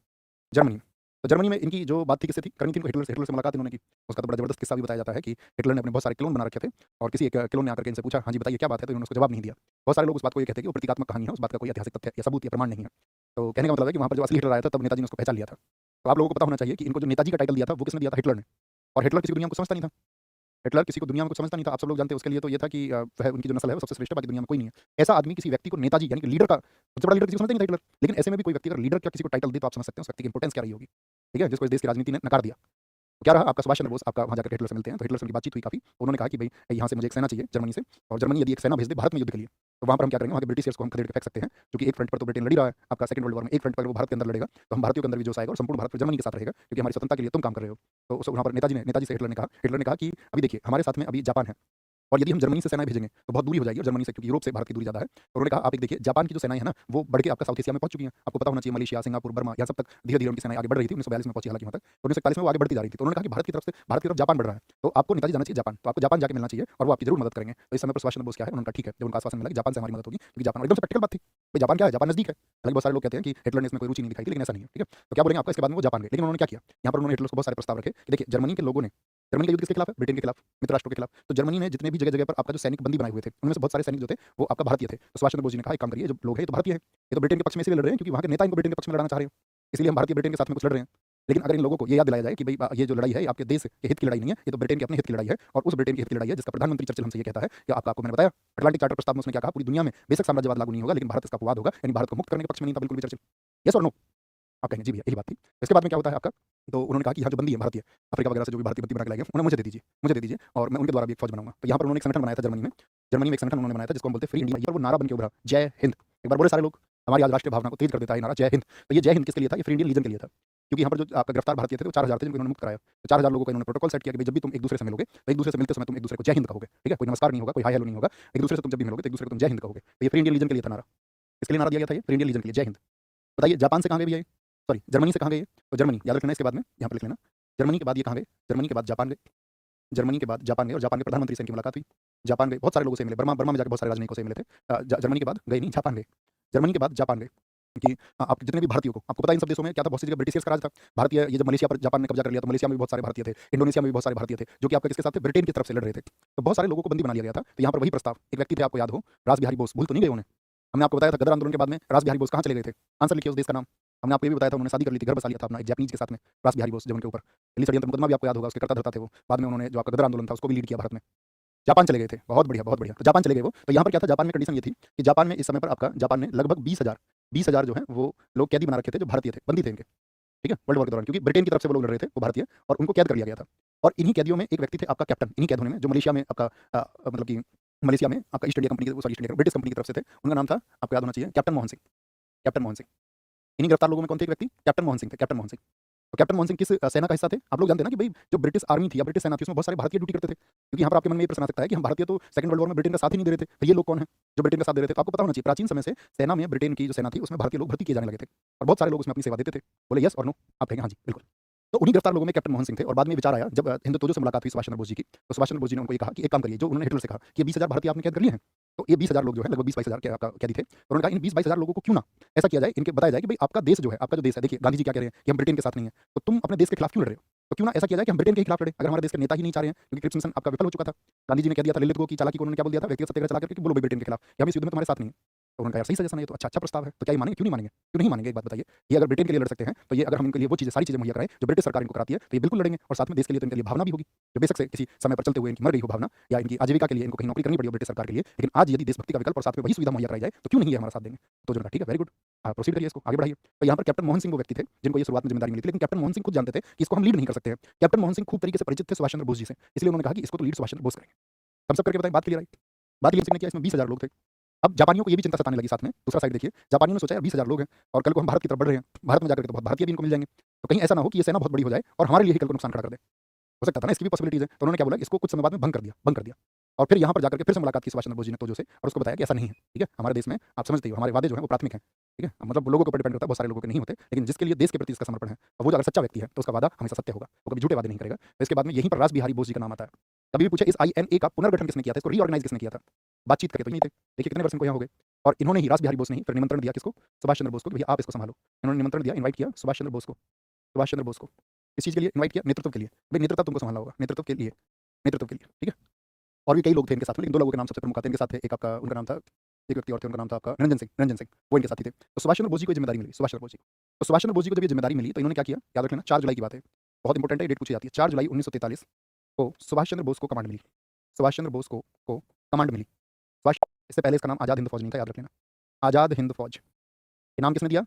Germany. तो जर्मनी में इनकी जो बात थी किससे थी? करनी थी इनको हिटलर से मुलाकात इन्होंने की। उसका तो बड़ा ज़बरदस्त किस्सा भी बताया जाता है कि हिटलर ने अपने बहुत सारे क्लोन बना रखे थे, और किसी एक क्लोन ने आकर के इनसे पूछा, हाँ जी बताइए क्या बात है? तो इन्होंने उसको जवाब नहीं दिया। बहुत सारे लोग उस बात को ये कहते हैं कि वो प्रतीकात्मक कहानी है, उस बात का कोई ऐतिहासिक तथ्य या सबूत या प्रमाण नहीं है। तो कहने का मतलब है कि वहाँ पर जो असली हिटलर आया था, तब नेताजी ने उसको पहचान लिया था। तो आप लोगों को पता होना चाहिए कि इनको जो नेताजी का टाइटल दिया था, वो किसने दिया था? हिटलर ने। और हिटलर किसी को दुनिया में कुछ समझता नहीं था। हिटलर किसी को दुनिया में कुछ समझता नहीं था। आप सब लोग जानते हैं, उसके लिए तो ये था कि वह उनकी जो नस्ल है वो सबसे श्रेष्ठ है, बाकी दुनिया में कोई नहीं है। ऐसा आदमी किसी व्यक्ति को नेताजी यानी कि लीडर का सबसे बड़ा लीडर किसी को समझता ही नहीं था हिटलर। लेकिन ऐसे में भी कोई व्यक्ति अगर लीडर का किसी को टाइटल दे, तो आप समझ सकते हैं उस व्यक्ति की इंपोर्टेंस क्या रही होगी। ठीक है? जिसको इस देश की राजनीति ने नकार दिया। तो क्या रहा आपका सुभाष चंद्र बोस, आपका वहाँ जाकर हिटलर से मिलते हैं, तो हिटलर से उनकी बातचीत हुई काफ़ी। उन्होंने कहा कि भई यहाँ से मुझे एक सेना चाहिए जर्मनी से, और जर्मनी यदि एक सेना भेज दे भारत में युद्ध के लिए, तो वहाँ पर हम क्या करेंगे? वहाँ के ब्रिटिशर्स को हम खदेड़ के फेंक सकते हैं, क्योंकि एक फ्रंट पर तो ब्रिटेन लड़ ही रहा है, आपका सेकंड वर्ल्ड वॉर में एक फ्रंट पर वो भारत के अंदर लड़ेगा, तो हम भारतीयों के अंदर भी जोश आएगा और संपूर्ण भारत फिर जर्मनी के साथ रहेगा, क्योंकि हमारी स्वतंत्रता के लिए तुम काम कर रहे हो। तो उस वहाँ पर नेताजी से हिटलर ने कहा कि अभी देखिए हमारे साथ में अभी जापान है, और यदि हम जर्मनी से सेनाएँ भेजेंगे तो बहुत दूरी हो जाएगी, और जर्मनी से, क्योंकि यूरोप से भारत की दूरी ज़्यादा है। तो उन्होंने कहा आप एक देखिए जापान की जो सेनाएँ हैं ना, वो बढ़ के आपका साउथ एशिया में पहुँच चुकी हैं। आपको पता होना चाहिए मलेशिया, सिंगापुर, बर्मा, यहाँ सब तक धीरे-धीरे उनकी सेनाएँ आगे बढ़ रही थी। 1942 में पहुँची हालाँकि वहाँ तक। तो 1941 में वो आगे बढ़ती जा रही थी। तो उन्होंने कहा कि भारत की तरफ जापान बढ़ रहा है, तो आपको नेताजी जाना चाहिए जापान। तो आपको जापान जाके मिलना चाहिए और वो आपकी ज़रूर मदद करेंगे। तो इस समय पर सुभाष चंद्र बोस क्या है, उन्होंने कहा ठीक है। जब उनका आश्वासन मिला कि जापान से हमारी मदद होगी, क्योंकि जापान, और एकदम से प्रैक्टिकल बात थी। भई जापान क्या है? जापान नज़दीक है। हालाँकि बहुत सारे लोग कहते हैं कि हिटलर ने इसमें कोई रुचि नहीं दिखाई थी, लेकिन ऐसा नहीं है, ठीक है? तो क्या बोलेंगे आपका, इसके बाद में वो जापान गए। लेकिन उन्होंने क्या किया? यहाँ पर उन्होंने हिटलर को बहुत सारे प्रस्ताव रखे कि देखिए जर्मनी के लोगों ने, जर्मनी का युद्ध किसके खिलाफ है? ब्रिटेन के खिलाफ, मित्र राष्ट्रों के खिलाफ। तो जर्मनी ने जितने भी जगह-जगह पर आपका जो सैनिक बंदी बनाए हुए थे, उनमें से बहुत सारे सैनिक जो थे वो आपका भारतीय थे। तो सुभाष चंद्र बोस जी ने कहा एक काम करिए, जो लोग हैं ये तो भारतीय हैं, ये तो ब्रिटेन के पक्ष में इसलिए लड़ रहे हैं क्योंकि वहाँ के नेता इनको ब्रिटेन के पक्ष में लड़ाना चाह रहे हैं, इसलिए हम भारतीय ब्रिटेन के साथ में कुछ लड़ रहे हैं। लेकिन अगर इन लोगों को ये याद दिलाया जाए कि भई ये जो लड़ाई है, ये आपके देश के हित की लड़ाई नहीं है, ये तो ब्रिटेन के अपने हित की लड़ाई है, और उस ब्रिटेन के हित की लड़ाई है जिसका प्रधानमंत्री चर्चिल हमसे ये कहता है कि आपको मैंने बताया अटलांटिक चार्टर प्रस्ताव में उसने क्या कहा, पूरी दुनिया में बेशक साम्राज्यवाद लागू नहीं होगा, लेकिन भारत इसका अपवाद होगा, यानी भारत को मुक्त करने के पक्ष में नहीं था बिल्कुल भी चर्चिल। येस और नो? आप कहेंगे जी भैया यही बात थी। इसके बाद में क्या होता है आपका, तो उन्होंने कहा कि यहाँ जो बंदी है भारतीय, अफ्रीका वगैरह से जो भी भारतीय बंदी बना के लाए गए, उन्हें मुझे दे दीजिए और मैं उनके द्वारा भी एक फौज बनाऊँगा। तो यहाँ पर उन्होंने एक संगठन बनाया था जर्मनी में। जर्मनी में एक संगठन उन्होंने बनाया था जिसको हम बोलते हैं फ्री इंडिया, और वो नारा बन के उभरा, जय हिंद। एक बार बोले सारे लोग, हमारी आज राष्ट्रीय भावना को तेज कर देता है ये नारा जय हिंद। तो ये जय हिंद किसके लिए था? ये फ्री इंडियन लीजन के लिए था। क्योंकि यहाँ पर जो आपका गिरफ्तार भारतीय थे वो 4000 थे, जिनको इन्होंने मुक्त कराया। तो 4000 लोगों का इन्होंने प्रोटोकॉल सेट किया कि भई जब भी तुम एक दूसरे से मिलोगे, तो एक दूसरे से मिलते समय तुम एक दूसरे को जय हिंद कहोगे, ठीक है? कोई नमस्कार नहीं होगा, कोई हाय हेलो नहीं होगा। एक दूसरे से तुम जब भी मिलोगे तो एक दूसरे को तुम जय हिंद कहोगे। तो ये फ्री इंडियन लीजन के लिए था नारा। किसके लिए नारा दिया गया था ये? फ्री इंडियन लीजन के लिए, जय हिंद। बताइए जापान से कहाँ गए भैया ये? सॉरी जर्मनी से कहाँ गए ये? तो जर्मनी याद रखना इसके बाद में, यहाँ पर लिख लेना। जर्मनी के बाद ये कहाँ गए? जर्मनी के बाद जापान गए। जर्मनी के बाद जापान गए, और जापान के प्रधानमंत्री से इनकी मुलाकात हुई। जापान गए, बहुत सारे लोगों से मिले, बर्मा में जाके बहुत सारे राजनयिकों से मिले थे। जर्मनी के बाद गए नहीं, जापान गए। जर्मनी के बाद जापान गए, क्योंकि आप जितने भी भारतीयों को, आपको पता है इन सब देशों में क्या था, बहुत सी जगह ब्रिटिशर्स का राज था। भारतीय, ये जब मलेशिया पर जापान ने कब्जा कर लिया, तो मलेशिया में भी बहुत सारे भारतीय थे, इंडोनेशिया में भी बहुत सारे भारतीय थे, जो कि आपका किसके साथ थे? ब्रिटेन की तरफ से लड़ रहे थे। तो बहुत सारे लोगों को बंदी बना लिया गया था। तो यहाँ पर वही प्रस्ताव, एक व्यक्ति थे आपको याद हो, रास बिहारी बोस, भूल तो नहीं गए उन्हें? हमने आपको बताया था गदर आंदोलन के बाद में रास बिहारी बोस कहाँ चले गए थे? आंसर लिखिए उस देश का नाम। हमने आपको ये भी बताया था उन्होंने शादी कर ली थी, घर बसा लिया था अपना एक जापानीज़ के साथ में, रास बिहारी बोस, जब उनके ऊपर दिल्ली षड्यंत्र मुकदमा भी आपको याद होगा, उसके कर्ता-धर्ता थे वो। बाद में उन्होंने जो आपका गदर आंदोलन था उसको भी लीड किया भारत में। जापान चले गए थे, बहुत बढ़िया, बहुत बढ़िया। तो जापान चले गए वो। तो यहाँ पर क्या था, जापान में कंडीशन ये थी कि जापान में इस समय पर आपका, जापान ने लगभग 20,000 जो हैं वो लोग कैदी बना रखे थे, जो भारतीय थे, बंदी थे इनके, ठीक है? वर्ल्ड वॉर के दौरान, क्योंकि ब्रिटेन की तरफ से वो लोग लड़ रहे थे, वो भारतीय, और उनको कैद कर लिया गया था। और इन्हीं कैदियों में एक व्यक्ति थे आपका कैप्टन, इन्हीं कैद होने में, जो मलेशिया में आपका मतलब कि मलेशिया में आपका ईस्ट इंडिया कंपनी के, sorry east India British company की तरफ से थे। उनका नाम था, आपको याद होना चाहिए, कैप्टन मोहन सिंह। कैप्टन मोहन सिंह। इन्हीं गिरफ्तार लोगों में कौन थे? एक व्यक्ति कैप्टन मोहन सिंह थे, कैप्टन मोहन सिंह। तो कैप्टन मोहन सिंह किस सेना का हिस्सा थे? आप लोग जानते हैं ना कि भई जो ब्रिटिश आर्मी थी या ब्रिटिश सेना थी, उसमें बहुत सारे भारतीय ड्यूटी करते थे। क्योंकि यहाँ पर आपके मन में ये प्रश्न आ सकता है कि हम भारतीय तो सेकंड वर्ल्ड वॉर में ब्रिटेन का साथ ही नहीं दे रहे थे, तो ये लोग कौन हैं जो ब्रिटेन का साथ दे रहे थे? तो आपको पता होना चाहिए प्राचीन समय से सेना में, ब्रिटेन की जो सेना थी उसमें भारतीय लोग भर्ती किए जाने लगे थे, और बहुत सारे लोग उसमें अपनी सेवा देते थे। बोले येस और नो? आप कहेंगे हाँ जी, बिल्कुल। तो उन्हीं गिरफ्तार लोगों में कैप्टन मोहन सिंह थे, और बाद में विचार आया जब हिंदुत्वजों से मुलाकात हुई सुभाष चंद्र बोस जी की, तो सुभाष चंद्र बोस जी ने उनको ये कहा कि एक काम करिए, जो उन्होंने हिटलर से कहा कि 20,000 भारतीय आपने कैद कर लिए हैं, तो ये 20,000 लोग जो है, लगभग 20-22,000 के आपका कैदी थे। तो उन्होंने कहा इन 20-22,000 लोगों को क्यों ना ऐसा किया जाए, इनके बताया जाए कि भई आपका देश जो है, आपका जो देश है, देखिए गांधी जी क्या कह रहे हैं कि हम ब्रिटेन के साथ नहीं है, तो तुम अपने देश के खिलाफ क्यों लड़ रहे हो? तो क्यों ना ऐसा किया जाए कि हम ब्रिटेन के खिलाफ लड़े, अगर हमारे देश के नेता ही नहीं चाह रहे हैं, क्योंकि क्रिप्स मिशन आपका विफल हो चुका था। गांधी जी ने कह दिया था लिलित को कि चालाकी को, उन्होंने क्या बोल दिया था, व्यक्तिगत सत्याग्रह चला करके कि बोलो भाई ब्रिटेन के खिलाफ कि हम इस युद्ध में तुम्हारे साथ नहीं है। तो उन्होंने कहा यार सही सजेशन है, ये तो अच्छा प्रस्ताव है, तो क्या ये मानेंगे? क्यों नहीं मानेंगे? क्यों नहीं मानेंगे? एक बात बताइए, ये अगर ब्रिटेन के लिए लड़ सकते हैं, तो ये अगर हम इनके लिए वो चीज़ें, सारी चीज़ें मुहैया कराएँ जो ब्रिटिश सरकार इनको कराती है, तो ये बिल्कुल लड़ेंगे, और साथ में देश के लिए तो इनके लिए भावना भी होगी। जो बेशक से किसी समय पर चलते हुए इनकी मर गई हो भावना, या इनकी आजीविका के लिए इनको कहीं नौकरी करनी पड़ी हो ब्रिटिश सरकार के लिए, लेकिन आज यदि देशभक्ति का विकल्प और साथ में वही सुविधा मुहैया कराई जाए, तो क्यों नहीं ये हमारा साथ देंगे? तो उन्होंने कहा ठीक है, वेरी गुड, आप प्रोसीड करिए, इसको आगे बढ़ाइए। तो यहाँ पर कैप्टन मोहन सिंह वो व्यक्ति थे जिनको ये शुरुआत में जिम्मेदारी मिली थी, लेकिन कैप्टन मोहन सिंह खुद जानते थे कि इसको हम लीड नहीं कर सकते हैं। कैप्टन मोहन सिंह खूब तरीके से परिचित थे सुभाष चंद्र बोस जी से, इसलिए उन्होंने कहा कि इसको तो लीड सुभाष चंद्र बोस करेंगे। हम सब करके बताएं, बात क्लियर आई? बात क्लियर किया, इसमें 20,000 लोग थे। अब जापानियों को ये भी चिंता सताने लगी साथ में, दूसरा साइड देखिए, जापानियों ने सोचा यार 20,000 लोग हैं, और कल को हम भारत की तरफ बढ़ रहे हैं, भारत में जाकर के तो बहुत भारतीय भी इनको मिल जाएंगे, तो कहीं ऐसा ना हो कि ये सेना बहुत बड़ी हो जाए और हमारे लिए ही कल को नुकसान खड़ा कर दे। हो सकता था ना, इसकी भी पॉसिबिलिटीज़ है। तो उन्होंने क्या बोला, इसको कुछ समय बाद में भंग कर दिया। और फिर यहाँ पर जाकर के फिर से मुलाकात की सुभाष चंद्र बोस जी ने तोजो से और उसको बताया कि ऐसा नहीं है, ठीक है। हमारे देश में आप समझते ही हो हमारे वादे जो हैं वो प्राथमिक हैं, ठीक है। मतलब लोगों के ऊपर डिपेंड करता है, बहुत सारे लोगों के नहीं होते, लेकिन जिसके लिए देश के प्रति इसका समर्पण है और वो जो अगर सच्चा व्यक्ति है तो उसका वादा हमेशा सत्य होगा, वो कभी झूठे वादे नहीं करेगा। तो इसके बाद में यहीं पर रास बिहारी बोस जी का नाम आता है। कभी भी पूछे इस INA का पुनर्गठन किसने किया था, इसको रीऑर्गेनाइज किसने किया था, बातचीत करके तो नहीं थे। देखिए कितने वर्ष इनको यहाँ हो गए और इन्होंने ही रास बिहारी बोस ने ही फिर निमंत्रण दिया किसको, सुभाष चंद्र बोस को, कि भैया आप इसको संभालो। इन्होंने निमंत्रण दिया, इनवाइट किया सुभाष चंद्र बोस को, सुभाष चंद्र बोस को किस चीज़ के लिए इनवाइट किया, नेतृत्व के लिए। भाई नेतृत्व तुमको संभालना होगा, नेतृत्व के लिए, नेतृत्व के लिए, ठीक है। और भी कई लोग थे इनके साथ में, लेकिन 2 लोगों के नाम सबसे प्रमुख आते हैं इनके साथ थे। एक आपका उनका नाम था, एक व्यक्ति और थे, उनका नाम था आपका निरंजन सिंह, निरंजन सिंह, वो इनके साथी थे। तो सुभाष चंद्र बोस जी को ये ज़िम्मेदारी मिली, सुभाष चंद्र बोस जी को। तो सुभाष चंद्र बोस जी को जब ये ज़िम्मेदारी मिली तो इन्होंने क्या किया, याद रख लेना 4 जुलाई की बात है, बहुत इंपॉर्टेंट है, डेट पूछी जाती है। 4 जुलाई 1943 को सुभाष चंद्र बोस को कमांड मिली, सुभाष चंद्र बोस को कमांड मिली। सुभाष, इससे पहले इसका नाम आज़ाद हिंद फौज नहीं था, याद रख लेना, आज़ाद हिंद फौज। ये नाम किसने दिया,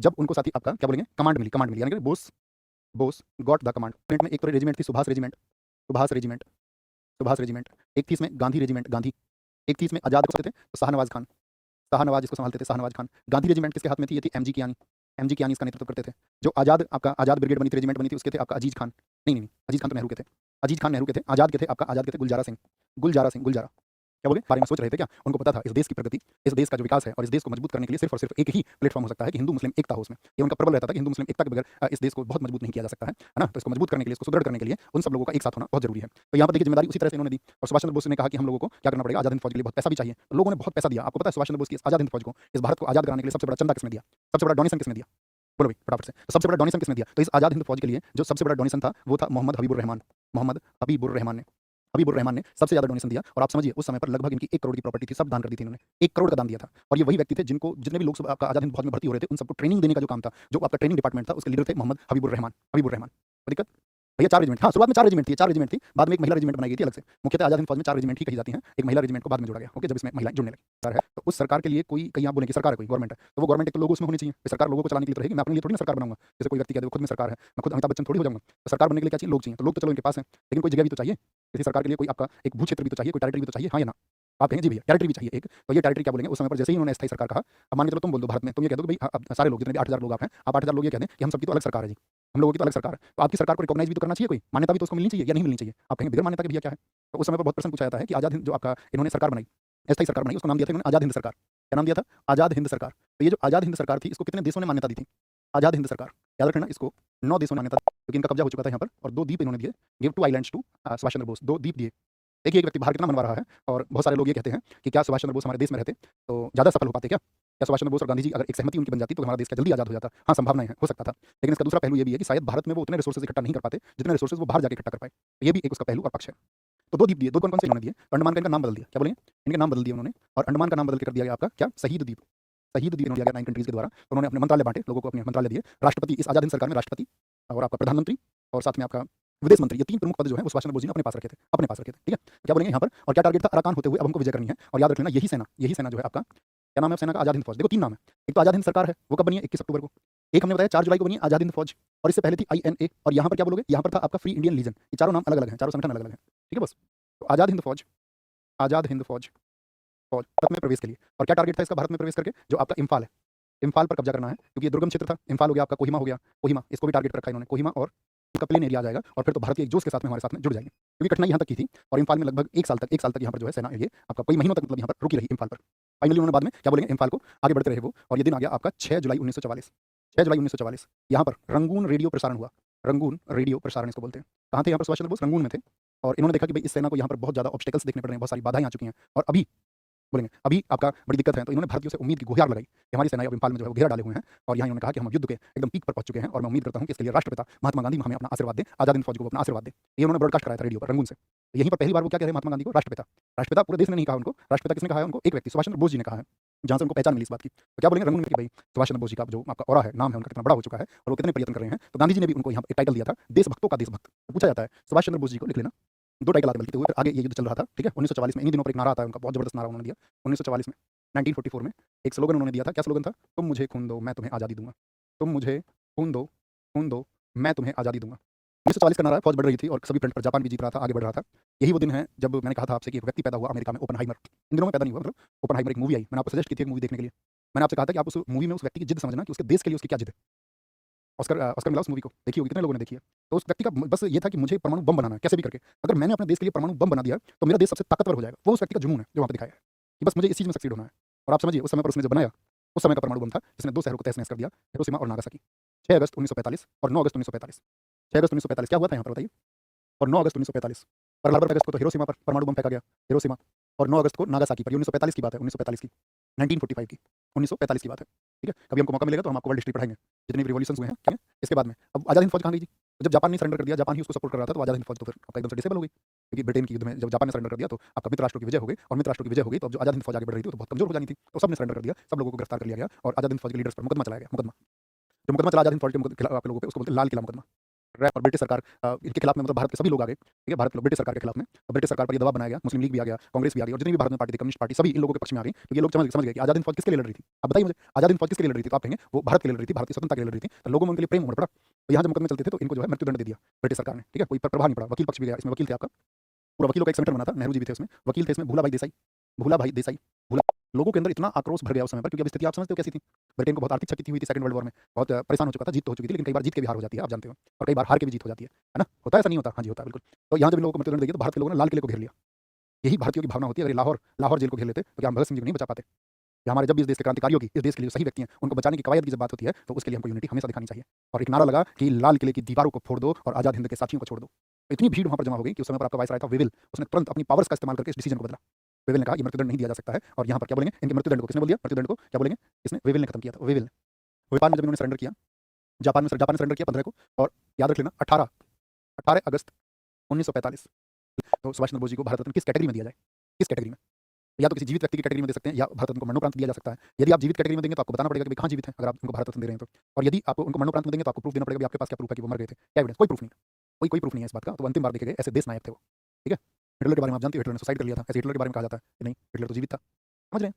जब उनको साथी आपका क्या बोलेंगे, कमांड मिली, कमांड मिली, यानी कि Bose Bose got the command. में एक तो रेजिमेंट थी Subhash regiment, Subhash regiment, Subhash regiment. एक थी इसमें गांधी रेजिमेंट, गांधी। एक थी इसमें आज़ाद थे तो शाहनवाज खान, शाहनवाज इसको संभालते थे, शाहनवाज खान। गांधी रेजिमेंट किसके हाथ में थी, ये थी MG कियानी, MG कियानी इसका नेतृत्व करते थे। जो आज़ाद आपका आज़ाद ब्रिगेड बनी थी, रेजिमेंट बनी थी, उसके थे आपका अजीज खान, नहीं, अजीज खान तो नेहरू के थे, अजीज खान नेहरू के थे। आज़ाद के थे आपका, आज़ाद के थे गुलजारा सिंह, गुलजारा सिंह, गुलजारा क्या बोले बारे में सोच रहे थे क्या, उनको पता था इस देश की प्रगति, इस देश का जो विकास है और इस देश को मजबूत करने के लिए सिर्फ और सिर्फ एक ही प्लेटफॉर्म हो सकता है कि हिंदू मुस्लिम एकता हो उसमें। ये उनका प्रबल रहता था कि हिंदू मुस्लिम एकता के बगैर इस देश को बहुत मजबूत नहीं किया जा सकता है ना। तो इसको मजबूत करने के लिए, इसको सुदृढ़ करने के लिए उन सब लोगों का एक साथ होना बहुत जरूरी है। तो यहाँ पर देखिए जिम्मेदारी उसी तरह से इन्होंने दी और सुभाष चंद्र बोस ने कहा कि हम लोगों को क्या करना पड़ेगा, आज़ाद हिंद फौज के लिए बहुत पैसा भी चाहिए। तो लोगों ने बहुत पैसा दिया। आपको पता है सुभाष चंद्र बोस की आज़ाद हिंद फौज को, इस भारत को आज़ाद कराने के लिए सबसे बड़ा चंदा किसने दिया, सबसे बड़ा डोनेशन किसने दिया, बोलो भाई फटाफट से। तो सबसे बड़ा डोनेशन किसने दिया, तो इस आज़ाद हिंद फौज के लिए जो सबसे बड़ा डोनेशन था वो था मोहम्मद हबीबुर रहमान, मोहम्मद हबीबुर रहमान ने, हबीबुर रहमान ने सबसे ज़्यादा डोनेशन दिया। और आप समझिए उस समय पर लगभग इनकी 1 करोड़ की प्रॉपर्टी थी, सब दान कर दी थी इन्होंने, 1 करोड़ का दान दिया था। और ये वही व्यक्ति थे जिनको जितने भी लोग सब आपका आज़ाद हिंद फौज में भर्ती हो रहे थे उन सबको ट्रेनिंग देने का जो काम था, जो आपका ट्रेनिंग डिपार्टमेंट था, उसके लीडर थे मोहम्मद हबीबुर रहमान, हबीबुर रहमान। कोई दिक्कत भैया 4 रेजिमेंट, हाँ शुरुआत में 4 रेजिमेंट थी, 4 रेजिमेंट थी, बाद में एक महिला रेजिमेंट बनाई गई थी अलग से। मुख्यतः आज़ाद हिंद फौज में 4 रेजिमेंट ही कही जाती हैं, एक महिला रेजिमेंट को बाद में जोड़ा गया, ओके, जब इसमें महिलाएं जुड़ने लगी। सर है तो उस सरकार के लिए कोई कहीं आप बोलेंगे सरकार है, कोई गवर्नमेंट है, तो वो गवर्नमेंट एक तो लोग उसमें होने चाहिए। सरकार लोगों को चलाने के लिए तो रहेगी, मैं अपने लिए थोड़ी ना सरकार बनाऊंगा। जैसे कोई व्यक्ति कहते खुद में सरकार है, मैं खुद अमिताभ बच्चन थोड़ी हो जाऊंगा। तो सरकार बनने के लिए क्या चाहिए, लोग चाहिए। तो लोग तो चलो इनके पास है, लेकिन कोई जगह भी तो चाहिए किसी सरकार के लिए, कोई आपका एक भू क्षेत्र भी तो चाहिए, कोई टेरिटरी भी तो चाहिए, हाँ या ना। आप कहेंगे जी भैया टेरिटरी भी चाहिए एक, तो ये टेरिटरी क्या बोलेंगे उस समय पर जैसे ही उन्होंने अस्थायी सरकार कहा। अब मान के चलो तुम बोल दो भारत में, तुम ये कह दो कि भाई सारे लोग जितने भी 8000 लोग आप हैं, आप 8000 लोग ये कह दें कि हम सबकी तो अलग सरकार है जी, हम लोगों की तो अलग सरकार है। तो आपकी सरकार को रिकॉग्नाइज भी तो करना चाहिए, कोई मान्यता भी तो उसको मिलनी चाहिए या नहीं मिलनी चाहिए। आप कहेंगे बिगर मान्यता के भैया क्या है। तो उस समय पर बहुत प्रश्न पूछा जाता है कि आज़ाद हिंद जो आपका इन्होंने सरकार बनाई, अस्थायी सरकार बनाई, उसका नाम दिया था इन्होंने आज़ाद हिंद सरकार। क्या नाम दिया था, आज़ाद हिंद सरकार। तो ये जो आज़ाद हिंद सरकार थी इसको कितने देशों ने मान्यता दी थी, आज़ाद हिंद सरकार, याद रखना इसको 9 देशों ने मान्यता दी, क्योंकि इनका कब्जा हो चुका था यहाँ पर। और 2 द्वीप इन्होंने दिए, give 2 islands to Subhash Chandra Bose, 2 द्वीप दिए। देखिए एक व्यक्ति बाहर कितना मनवा रहा है और बहुत सारे लोग ये कहते हैं कि क्या सुभाष चंद्र बोस हमारे देश में रहते तो ज़्यादा सफल हो पाते, क्या सुभाष चंद्र बोस और गांधी जी अगर एक सहमति उनकी बन जाती तो हमारा देश का जल्दी आज़ाद हो जाता। हाँ संभावनाएं हो सकता था, लेकिन इसका दूसरा पहलू ये भी है कि शायद भारत में वो उतने रिसोर्सेज इकट्ठा नहीं कर पाते जितने रिसोर्सेज वो बाहर जाकर इकट्ठा कर पाए। तो ये भी एक उसका पहलू और पक्ष है। तो 2 द्वीप दिए, 2 कौन कौन से इन्होंने दिए, अंडमान का इनका नाम बदल दिया, क्या बोलेंगे इनके नाम बदल दिए उन्होंने, और अंडमान का नाम बदल के कर दिया गया आपका क्या, शहीद द्वीप, शहीद द्वीप दिया गया 9 कंट्रीज के द्वारा। तो उन्होंने अपने मंत्रालय बांटे, लोगों को अपने मंत्रालय दिए। राष्ट्रपति इस आज़ाद हिंद सरकार में राष्ट्रपति और आपका प्रधानमंत्री और साथ में आपका विदेश मंत्री, ये 3 प्रमुख पद जो है वो सुभाष चंद्र बोस जी ने अपने पास रखे थे, अपने पास रखे थे, ठीक है। क्या बोलेंगे यहाँ पर, और क्या टारगेट था, अराकान होते हुए अब हमको विजय करनी है। और याद रख लेना यही सेना जो है आपका क्या नाम है सेना का, आज़ाद हिंद फौज। देखो 3 नाम है, एक तो आज़ाद हिंद सरकार है वो कब बनी है 21 अक्टूबर को, एक हमने बताया 4 जुलाई को बनी है आज़ाद हिंद फौज, और इससे पहले थी INA। और यहाँ पर क्या बोलोगे, यहाँ पर था आपका फ्री इंडियन लीजन। ये चारों नाम अलग अलग हैं, चारों संगठन अलग अलग हैं, ठीक है बस। तो आज़ाद हिंद फौज, आज़ाद हिंद फौज, फौज भारत में प्रवेश के लिए। और क्या टारगेट था इसका भारत में प्रवेश करके, जो आपका इम्फाल है, इम्फाल पर कब्जा करना है, क्योंकि ये दुर्गम क्षेत्र था। इम्फाल हो गया आपका, कोहिमा हो गया, कोहिमा इसको भी टारगेट पर रखा इन्होंने, कोहिमा और इसका प्लेन एरिया आ जाएगा और फिर तो भारत के एक जोश के साथ में हमारे साथ में जुड़ जाएंगे। क्योंकि कठिनाई यहाँ तक की थी और इम्फाल में लगभग 1 साल तक यहाँ पर जो है सेना ये आपका कई महीनों तक मतलब यहाँ पर रुकी रही इम्फाल पर। फाइनली उन्होंने बाद में क्या बोलेंगे इम्फाल को आगे बढ़ते रहे वो, और ये दिन आ गया आपका 6 जुलाई 1944, 6 जुलाई 1944 यहाँ पर रंगून रेडियो प्रसारण हुआ, रंगून रेडियो प्रसारण इसको बोलते हैं। कहाँ थे यहाँ पर सुभाष चंद्र बोस, रंगून में थे। और इन्होंने देखा कि भाई इस सेना को यहाँ पर बहुत ज़्यादा ऑब्स्टेकल्स देखने पड़ रहे हैं, बहुत सारी बाधाएं आ चुकी हैं और अभी बोलेंगे अभी आपका बड़ी दिक्कत है। तो इन्होंने भारतीयों से उम्मीद की गुहार लगाई कि हमारी सेनाएं अब इम्फाल में जो है वो घेरा डाले हुए हैं और यहाँ इन्होंने कहा कि हम युद्ध के एकदम पीक पर पहुंच चुके हैं और मैं उम्मीद करता हूं कि इसके लिए राष्ट्रपिता महात्मा गांधी हमें अपना आशीर्वाद दें, आज़ाद हिंद फौज को अपना आशीर्वाद दें। ये उन्होंने ब्रॉडकास्ट कराया था रेडियो पर रंगून से। तो यहीं पर पहली बार वो क्या कह रहे हैं महात्मा गांधी को, राष्ट्रपिता। राष्ट्रपिता पूरे देश ने नहीं कहा उनको, राष्ट्रपिता किसने कहा है उनको, एक व्यक्ति सुभाष चंद्र बोस जी ने कहा है, जहाँ से उनको पहचान मिली इस बात की। तो क्या बोलेंगे रंगून में कि भाई सुभाष चंद्र बोस जी का जो आपका ऑरा है, नाम है उनका कितना बड़ा हो चुका है और वो कितने प्रयत्न कर रहे हैं। तो गांधी जी ने भी उनको यहाँ एक टाइटल दिया था, देशभक्तों का देशभक्त। तो पूछा जाता है सुभाष चंद्र बोस जी को, लिख लेना 2 टाइटल आते बल्कि, आगे ये युद्ध चल रहा था, ठीक है। 1944 में इन्हीं दिनों पर एक नारा आता है उनका, बहुत जबरदस्त नारा उन्होंने दिया 1944 में, 1944 में एक स्लोगन उन्होंने दिया था। क्या स्लोगन था, तुम मुझे खून दो मैं तुम्हें आज़ादी दूंगा, तुम मुझे खून दो मैं तुम्हें आज़ादी दूंगा। 1940 का नारा, फौज बढ़ रही थी और सभी फ्रंट पर जापान भी जीत रहा था, आगे बढ़ रहा था। यही वो दिन है जब मैंने कहा था आपसे कि एक व्यक्ति पैदा हुआ अमेरिका में, ओपनहाइमर। इन दिनों में पैदा नहीं हुआ, मतलब ओपनहाइमर एक मूवी आई, मैंने आपको सजेस्ट की थी एक मूवी देखने के लिए। मैंने आपसे कहा था कि आप उस मूवी में उस व्यक्ति की जिद समझना कि उसके देश के लिए उसकी क्या जिद है। ऑस्कर मिला उस मूवी को, देखी होगी, कितने लोगों ने देखी है। तो उस व्यक्ति का बस ये था कि मुझे परमाणु बम बनाना है, कैसे भी करके। अगर मैंने अपने देश के लिए परमाणु बम बना दिया, तो मेरा देश सबसे ताकतवर हो जाएगा। वो उस व्यक्ति का जुनून है, जो वहाँ पे दिखाया है, कि बस मुझे इस चीज़ में सक्सीड होना है। और आप समझिए, उस समय पर उसने जब बनाया, उस समय का परमाणु बम था, जिसने 2 शहरों को तहस-नहस कर दिया, हिरोशिमा और नागासाकी। 6 अगस्त 1945 और 9 अगस्त 1945। 6 अगस्त 1945 क्या हुआ था यहाँ पर बताइए? और 9 अगस्त 1945 पर्ल हार्बर अगस्त को तो हिरोशिमा पर परमाणु बम फेंका गया, हिरोशिमा। और 9 अगस्त को नागासाकी पर, ये 1945 की बात है, 1945 की, 1945 की, 1945 की बात है, ठीक है? कभी हमको मौका मिलेगा तो हम आपको वर्ल्ड हिस्ट्री पढ़ाएँगे, जितने भी रिवॉल्यूशंस हुए हैं, ठीक है? इसके बाद में अब आज़ाद हिंद फौज कहाँ गई जी? तो जब जापान ने सरेंडर कर दिया, जापान ही उसको सपोर्ट कर रहा था, तो आज़ाद हिंद फौज तो फिर आपका एकदम से डिसेबल हो गई। क्योंकि ब्रिटेन की युद्ध में जब जापान ने सरेंडर कर दिया, तो आपका मित्र राष्ट्रों की विजय हो गई, और मित्र राष्ट्रों की विजय हो गई, तो अब जो आज़ाद हिंद फौज आगे बढ़ रही थी, वो तो बहुत कमजोर हो जानी थी। तो सबने सरेंडर कर दिया, सब लोगों को गिरफ्तार कर लिया गया, और आज़ाद हिंद फौज के लीडर्स पर मुकदमा चलाया गया, मुकदमा। जो मुकदमा चला आज़ाद हिंद फौज के खिलाफ लोगों पे, उसको बोलते हैं लाल किला मुकदमा। और ब्रिटिश सरकार इनके खिलाफ में, मतलब भारत के सभी लोग आ गए, ठीक है? भारत के लोग ब्रिटिश सरकार के खिलाफ में, और ब्रिटिश सरकार पर ये दबाव बनाया गया, मुस्लिम लीग भी आ गया, कांग्रेस भी आ गई, और जितनी भी भारत में पार्टी थी, कम्युनिस्ट पार्टी, सभी इन लोगों के पक्ष में आ गई। क्योंकि ये लोग समझ समझ गए कि आज़ाद हिंद फौज किसके लिए लड़ रही थी। अब बताइए मुझे, आज़ाद हिंद फौज किसके लिए लड़ रही थी? तो आप कहेंगे वो भारत के लिए लड़ रही थी, भारत की स्वतंत्रता के लिए लड़ रही थी। तो लोगों में उनके लिए प्रेम उमड़ पड़ा। तो यहाँ जब मुकदमे चलते थे, तो इनको जो है मृत्युदंड दे दिया ब्रिटिश सरकार ने, ठीक है? कोई प्रभाव नहीं पड़ा, वकील पक्ष भी गया, इसमें वकील थे आपका, पूरा वकीलों का एक संगठन बना था, नेहरू जी भी थे उसमें, वकील थे इसमें, भूला भाई देसाई, भूला भाई देसाई, भूला। लोगों के अंदर इतना आक्रोश भर गया उस समय पर, क्योंकि अब स्थिति आप समझते हो कैसी थी। ब्रिटेन को बहुत आर्थिक क्षति हुई थी सेकंड वर्ल्ड वॉर में, बहुत परेशान हो चुका था, जीत तो हो चुकी थी, लेकिन कई बार जीत के भी हार हो जाती है, आप जानते हो, और कई बार हार के भी जीत हो जाती है ना? होता है, ऐसा नहीं होता? हाँ जी, होता है बिल्कुल। तो यहाँ जब इन लोगों को मृत्युदंड दिया, तो भारत के लोगों ने लाल किले को घेर लिया। यही भारतीयों की भावना होती है। अगर ये लाहौर लाहौर जेल को घेर लेते, तो क्या हम भगत सिंह जी को नहीं बचा पाते? या हमारे जब भी इस देश के क्रांतिकारियों की, इस देश के लिए जो सही व्यक्ति हैं, उनको बचाने की कवायद की जब बात होती है, तो उसके लिए हमको यूनिटी हमेशा दिखानी चाहिए। और एक नारा लगा कि लाल किले की दीवारों को फोड़ दो और आज़ाद हिंद के साथियों को छोड़ दो। तो इतनी भीड़ वहाँ पर जमा हो गई कि उस समय पर आपका वायसराय था विविल, उसने तुरंत अपनी पावर्स का इस्तेमाल करके इस डिसीजन को बदला। विविल ने कहा, ये मृत्युदंड नहीं दिया जा सकता है, और यहाँ पर क्या बोलेंगे, इनके मृत्युदंड को किसने बोल दिया? मृत्युदंड को क्या बोलेंगे? इसने विविल ने खत्म किया था, विविल ने। जापान में जब इन्होंने सरेंडर किया, जापान ने सरेंडर किया 15 को, और याद रख लेना 18 अगस्त 1945, तो सुभाष चंद्र बोस जी को भारत रत्न किस कैटेगरी में दिया जाए? किस कैटेगरी में? या तो किसी जीवित व्यक्ति की कैटेगरी में दे सकते हैं, या भारत रत्न को मरणोपरांत दिया जा सकता है। यदि आप जीवित कैटेगरी में देंगे, तो आपको बताना पड़ेगा कि भाई कहाँ जीवित हैं, अगर आप उनको भारत रत्न दे रहे हैं तो। और यदि आप उनको मरणोपरांत में देंगे, तो आपको प्रूफ देना पड़ेगा कि आपके पास क्या प्रूफ है कि वो मर गए थे, क्या एविडेंस? कोई प्रूफ नहीं, कोई प्रूफ नहीं है इस बात का। तो अंतिम बार देखे गए ऐसे देश नायक थे वो, ठीक है? हिटलर के बारे में आप जानते हो, हिटलर ने सुसाइड कर लिया था, ऐसे हिटलर के बारे में कहा जाता है कि नहीं, हिटलर तो जीवित था। समझ रहे हैं?